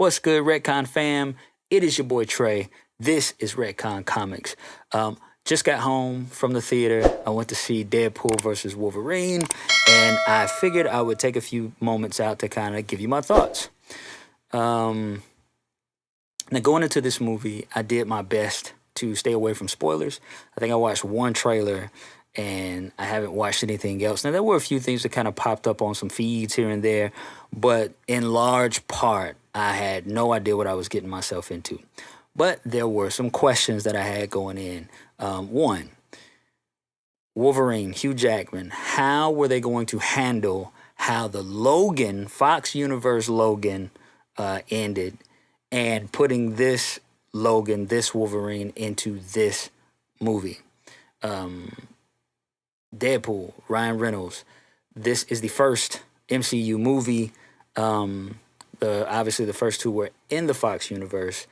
What's good, Retcon fam? It is your boy Trey. This is Retcon Comics. Just got home from the theater. I went to see Deadpool versus Wolverine, and I figured I would take a few moments out to kind of give you my thoughts. Now, going into this movie, I did my best to stay away from spoilers. I think I watched one trailer, and I haven't watched anything else. Now, there were a few things that kind of popped up on some feeds here and there, but in large part, I had no idea what I was getting myself into. But there were some questions that I had going in. One, Wolverine, Hugh Jackman, how were they going to handle how the Logan, Fox Universe Logan, ended, and putting this Logan, this Wolverine, into this movie? Deadpool, Ryan Reynolds. This is the first MCU movie. Obviously, the first two were in the Fox universe.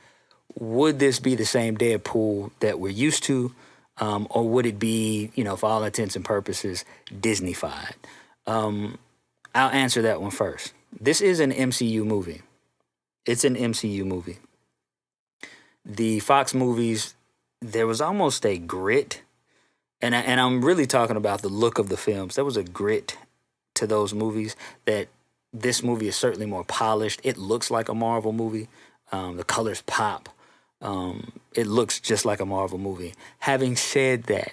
Would this be the same Deadpool that we're used to? Or would it be, for all intents and purposes, Disney-fied? I'll answer that one first. This is an MCU movie. It's an MCU movie. The Fox movies, there was almost a grit, and I'm really talking about the look of the films. There was a grit to those movies that this movie is certainly more polished. It looks like a Marvel movie. The colors pop. It looks just like a Marvel movie. Having said that,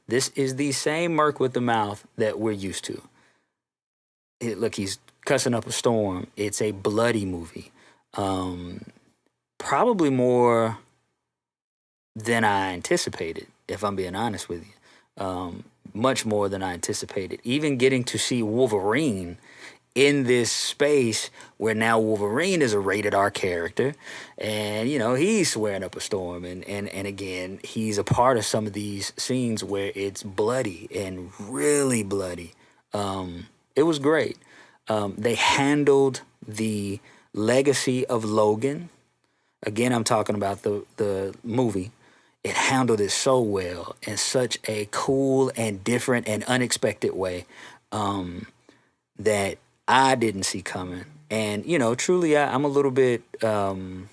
this is the same Merc with the mouth that we're used to. Look, he's cussing up a storm. It's a bloody movie. Probably more than I anticipated, if I'm being honest with you. Much more than I anticipated. Even getting to see Wolverine in this space where now Wolverine is a rated R character, and he's swearing up a storm, and again, he's a part of some of these scenes where it's bloody and really bloody. It was great. They handled the legacy of Logan. Again, I'm talking about the movie. It handled it so well in such a cool and different and unexpected way that I didn't see coming. And, truly, I'm a little bit, because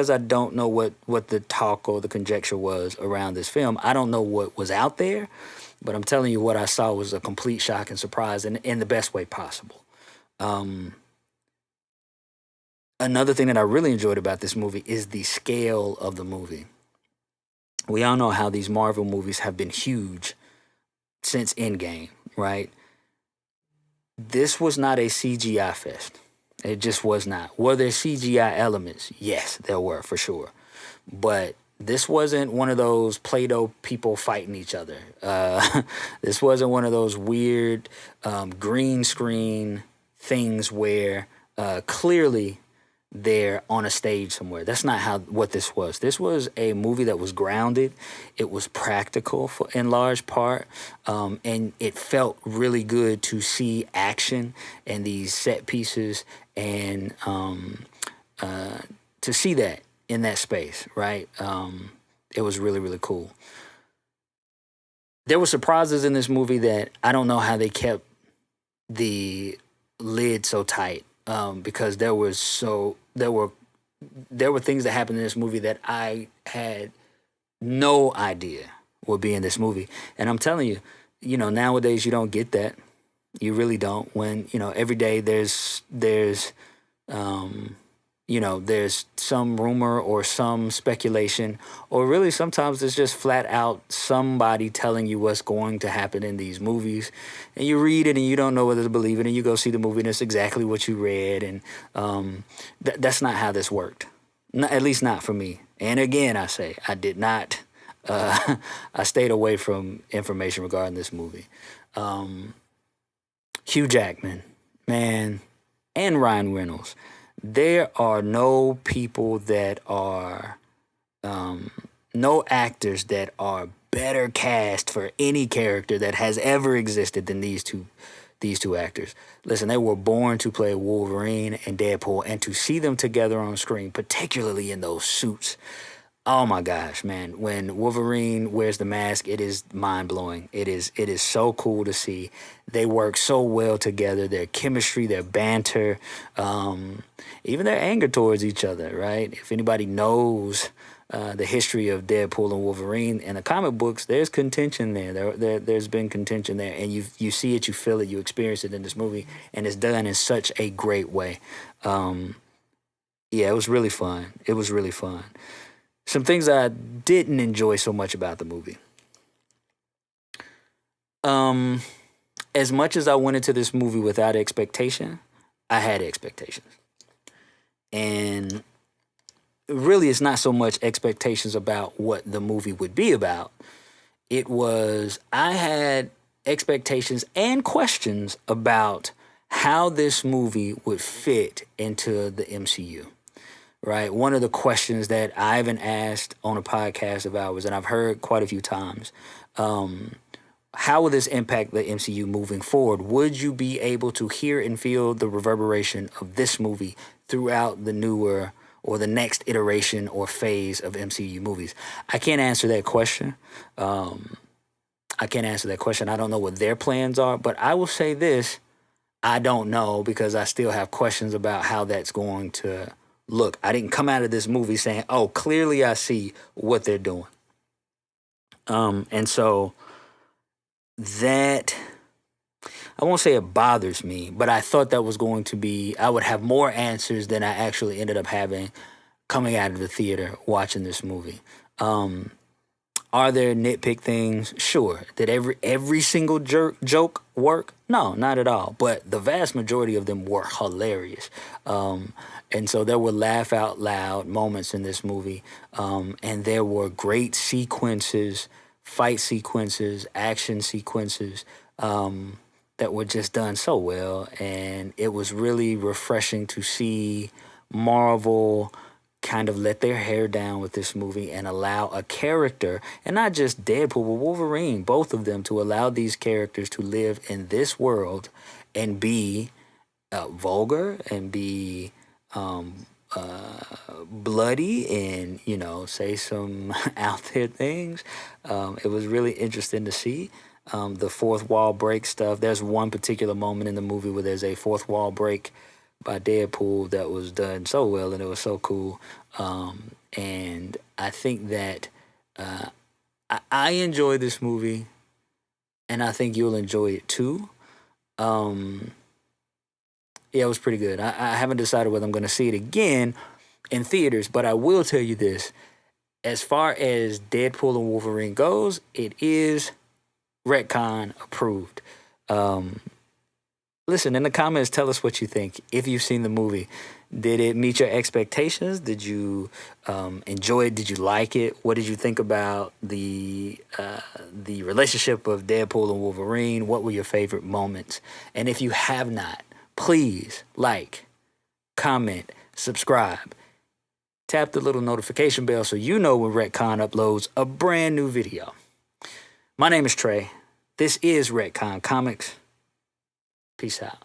I don't know what the talk or the conjecture was around this film. I don't know what was out there, but I'm telling you what I saw was a complete shock and surprise in the best way possible. Another thing that I really enjoyed about this movie is the scale of the movie. We all know how these Marvel movies have been huge since Endgame, right? This was not a CGI fest. It just was not. Were there CGI elements? Yes, there were, for sure. But this wasn't one of those Play-Doh people fighting each other. This wasn't one of those weird green screen things where clearly they're on a stage somewhere. That's not what this was. This was a movie that was grounded. It was practical in large part, and it felt really good to see action and these set pieces, and to see that in that space, right? It was really, really cool. There were surprises in this movie that I don't know how they kept the lid so tight. Because there were things that happened in this movie that I had no idea would be in this movie. And I'm telling you, nowadays you don't get that. You really don't. When, every day there's some rumor or some speculation, or really sometimes it's just flat out somebody telling you what's going to happen in these movies, and you read it and you don't know whether to believe it, and you go see the movie and it's exactly what you read, and that's not how this worked. At least not for me. And again, I say, I did not, I stayed away from information regarding this movie. Hugh Jackman, man, and Ryan Reynolds. There are no people that are, no actors that are better cast for any character that has ever existed than these two actors. Listen, they were born to play Wolverine and Deadpool, and to see them together on screen, particularly in those suits, Oh my gosh, man. When Wolverine wears the mask, it is mind blowing. It is so cool to see. They work so well together. Their chemistry, their banter, even their anger towards each other, right? If anybody knows the history of Deadpool and Wolverine in the comic books, there's contention there. There's been contention there, and you see it, you feel it, you experience it in this movie, and it's done in such a great way. Yeah, it was really fun. It was really fun. Some things I didn't enjoy so much about the movie. Um, as much as I went into this movie without expectation, I had expectations. And really, it's not so much expectations about what the movie would be about. It was, I had expectations and questions about how this movie would fit into the MCU. Right. One of the questions that Ivan asked on a podcast of ours, and I've heard quite a few times, how will this impact the MCU moving forward? Would you be able to hear and feel the reverberation of this movie throughout the newer or the next iteration or phase of MCU movies? I can't answer that question. I can't answer that question. I don't know what their plans are, but I will say this. I don't know because I still have questions about how that's going to look. I didn't come out of this movie saying, oh, clearly I see what they're doing. And so that, I won't say it bothers me, but I thought that was going to be, I would have more answers than I actually ended up having coming out of the theater watching this movie. Are there nitpick things? Sure. Did every single joke work? No, not at all. But the vast majority of them were hilarious. And so there were laugh out loud moments in this movie. And there were great sequences, fight sequences, action sequences that were just done so well. And it was really refreshing to see Marvel kind of let their hair down with this movie and allow a character, and not just Deadpool, but Wolverine, both of them, to allow these characters to live in this world and be vulgar and be bloody and, you know, say some out there things. It was really interesting to see. The fourth wall break stuff. There's one particular moment in the movie where there's a fourth wall break by Deadpool that was done so well, and it was so cool. And I think that I enjoy this movie, and I think you'll enjoy it too. Yeah, it was pretty good. I haven't decided whether I'm going to see it again in theaters, but I will tell you this. As far as Deadpool and Wolverine goes, it is retcon approved. Listen, in the comments, tell us what you think. If you've seen the movie, did it meet your expectations? Did you enjoy it? Did you like it? What did you think about the relationship of Deadpool and Wolverine? What were your favorite moments? And if you have not, please like, comment, subscribe. Tap the little notification bell so you know when Retcon uploads a brand new video. My name is Trey. This is Retcon Comics. Peace out.